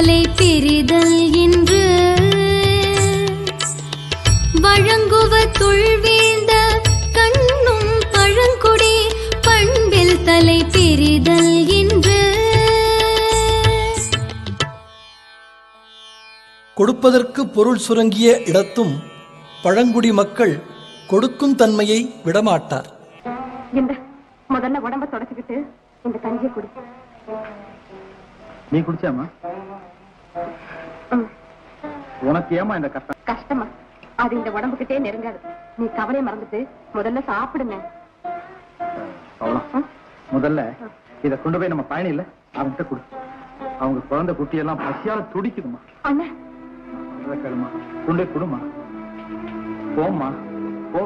தலை பிரிதல் இன்று வழங்குவத்துள் வீழ்ந்த கண்ணும் பழங்குடி பண்பில் தலை பிரிதல் இன்று. கொடுப்பதற்கு பொருள் சுரங்கிய இடத்தும் பழங்குடி மக்கள் கொடுக்கும் தன்மையை விடமாட்டார். இந்த முதல்ல உடம்ப தொடச்சுக்கிட்டு இந்த கஞ்சியை குடி. நீ குடிச்சாமா? உனக்கு ஏமா இந்த கஷ்டம்? கஷ்டமா? அது இந்த உடம்புக்கிட்டே நெருங்காது. நீ கவலையை மறந்துட்டு முதல்ல சாப்பிடுங்க. முதல்ல இத கொண்டு போய் நம்ம பயணி இல்ல அவன்கிட்ட கொடு. அவங்க குழந்தை குட்டியெல்லாம் பசியால துடிக்குதுமா. அண்ணா கொண்டு போய் கொடுமா. போம்மா போ.